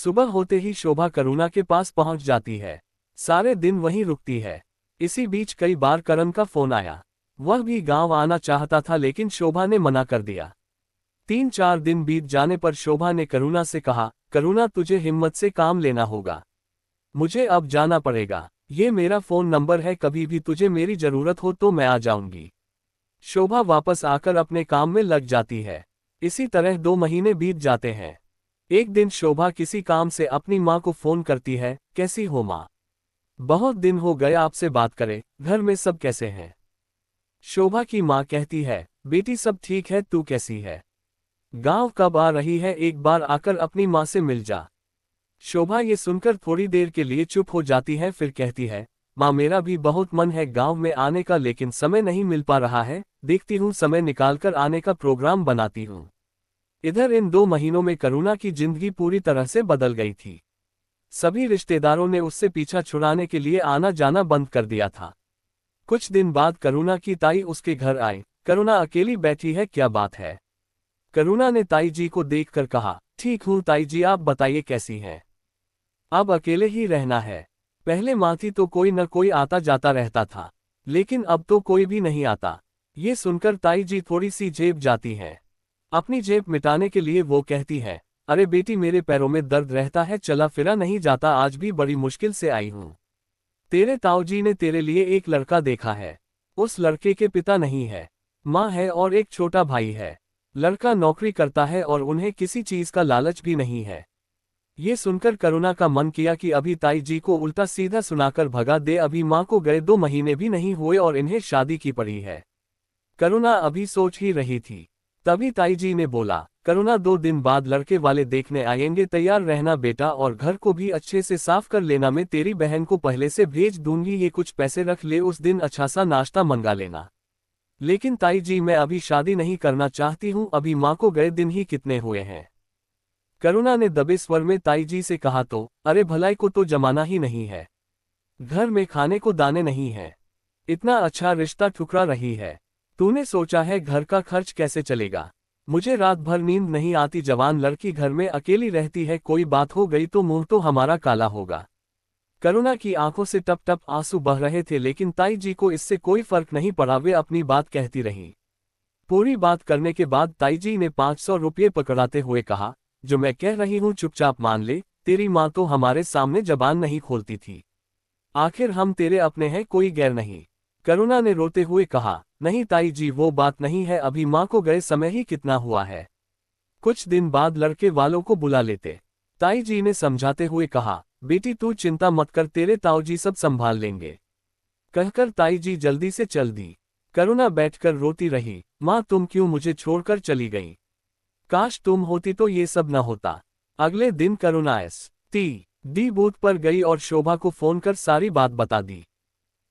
सुबह होते ही शोभा करुणा के पास पहुंच जाती है। सारे दिन वहीं रुकती है। इसी बीच कई बार करण का फोन आया। वह भी गांव आना चाहता था लेकिन शोभा ने मना कर दिया। 3-4 दिन बीत जाने पर शोभा ने करुणा से कहा, करुणा तुझे हिम्मत से काम लेना होगा। मुझे अब जाना पड़ेगा। ये मेरा फोन नंबर है, कभी भी तुझे मेरी जरूरत हो तो मैं आ जाऊंगी। शोभा वापस आकर अपने काम में लग जाती है। इसी तरह 2 महीने बीत जाते हैं। एक दिन शोभा किसी काम से अपनी माँ को फोन करती है, कैसी हो माँ? बहुत दिन हो गए आपसे बात करे, घर में सब कैसे हैं? शोभा की माँ कहती है, बेटी सब ठीक है, तू कैसी है? गांव कब आ रही है, एक बार आकर अपनी माँ से मिल जा। शोभा ये सुनकर थोड़ी देर के लिए चुप हो जाती है, फिर कहती है, माँ मेरा भी बहुत मन है गांव में आने का लेकिन समय नहीं मिल पा रहा है, देखती हूँ समय निकालकर आने का प्रोग्राम बनाती हूँ। इधर इन 2 महीनों में करुणा की जिंदगी पूरी तरह से बदल गई थी। सभी रिश्तेदारों ने उससे पीछा छुड़ाने के लिए आना जाना बंद कर दिया था। कुछ दिन बाद करुणा की ताई उसके घर आई। करुणा अकेली बैठी है, क्या बात है? करुणा ने ताई जी को देखकर कहा, ठीक हूँ ताई जी, आप बताइए कैसी हैं? अब अकेले ही रहना है। पहले माँ थी तो कोई न कोई आता जाता रहता था, लेकिन अब तो कोई भी नहीं आता। ये सुनकर ताई जी थोड़ी सी जेब जाती हैं। अपनी जेब मिटाने के लिए वो कहती है, अरे बेटी मेरे पैरों में दर्द रहता है, चला फिरा नहीं जाता, आज भी बड़ी मुश्किल से आई हूँ। तेरे ताऊजी ने तेरे लिए एक लड़का देखा है। उस लड़के के पिता नहीं है, माँ है और एक छोटा भाई है। लड़का नौकरी करता है और उन्हें किसी चीज का लालच भी नहीं है। ये सुनकर करुणा का मन किया कि अभी ताई जी को उल्टा सीधा सुनाकर भगा दे। अभी माँ को गए 2 महीने भी नहीं हुए और इन्हें शादी की पड़ी है। करुणा अभी सोच ही रही थी, तभी ताई जी ने बोला, करुणा 2 दिन बाद लड़के वाले देखने आएंगे, तैयार रहना बेटा और घर को भी अच्छे से साफ कर लेना। मैं तेरी बहन को पहले से भेज दूंगी, ये कुछ पैसे रख ले, उस दिन अच्छा सा नाश्ता मंगा लेना। लेकिन ताई जी मैं अभी शादी नहीं करना चाहती हूँ, अभी माँ को गए दिन ही कितने हुए हैं। करुणा ने दबे स्वर में ताई जी से कहा, तो अरे भलाई को तो जमाना ही नहीं है, घर में खाने को दाने नहीं है, इतना अच्छा रिश्ता ठुकरा रही है, तूने सोचा है घर का खर्च कैसे चलेगा? मुझे रात भर नींद नहीं आती, जवान लड़की घर में अकेली रहती है, कोई बात हो गई तो मुंह तो हमारा काला होगा। करुणा की आंखों से टप टप आंसू बह रहे थे, लेकिन ताई जी को इससे कोई फर्क नहीं पड़ा, वे अपनी बात कहती रही। पूरी बात करने के बाद ताई जी ने 500 रुपये पकड़ाते हुए कहा, जो मैं कह रही हूँ चुपचाप मान ले, तेरी माँ तो हमारे सामने जबान नहीं खोलती थी, आखिर हम तेरे अपने हैं, कोई गैर नहीं। करुणा ने रोते हुए कहा, नहीं ताई जी वो बात नहीं है, अभी माँ को गए समय ही कितना हुआ है, कुछ दिन बाद लड़के वालों को बुला लेते। ताई जी ने समझाते हुए कहा, बेटी तू चिंता मत कर, तेरे ताऊजी सब संभाल लेंगे। कहकर ताई जी जल्दी से चल दी। करुणा बैठकर रोती रही, माँ तुम क्यों मुझे छोड़कर चली गई? काश तुम होती तो ये सब न होता। अगले दिन करुणा एस.टी.डी. बूथ पर गई और शोभा को फोन कर सारी बात बता दी।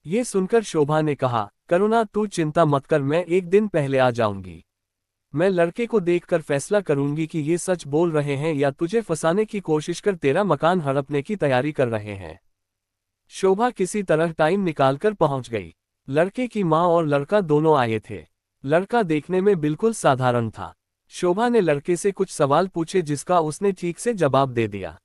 ये सुनकर शोभा ने कहा, करुणा तू चिंता मत कर, मैं एक दिन पहले आ जाऊंगी। मैं लड़के को देखकर फैसला करूंगी कि ये सच बोल रहे हैं या तुझे फंसाने की कोशिश कर तेरा मकान हड़पने की तैयारी कर रहे हैं। शोभा किसी तरह टाइम निकालकर पहुंच गई। लड़के की माँ और लड़का दोनों आए थे। लड़का देखने में बिल्कुल साधारण था। शोभा ने लड़के से कुछ सवाल पूछे जिसका उसने ठीक से जवाब दे दिया।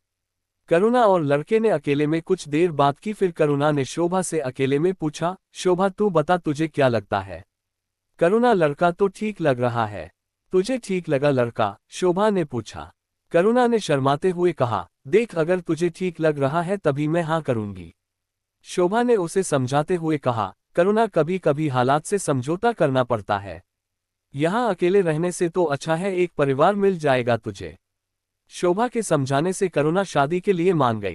करुणा और लड़के ने अकेले में कुछ देर बात की, फिर करुणा ने शोभा से अकेले में पूछा, शोभा तू बता तुझे क्या लगता है? करुणा, लड़का तो ठीक लग रहा है, तुझे ठीक लगा लड़का? शोभा ने पूछा। करुणा ने शर्माते हुए कहा, देख अगर तुझे ठीक लग रहा है तभी मैं हाँ करूंगी। शोभा ने उसे समझाते हुए कहा, करुणा कभी कभी हालात से समझौता करना पड़ता है, यहाँ अकेले रहने से तो अच्छा है एक परिवार मिल जाएगा तुझे। शोभा के समझाने से करुणा शादी के लिए मान गई।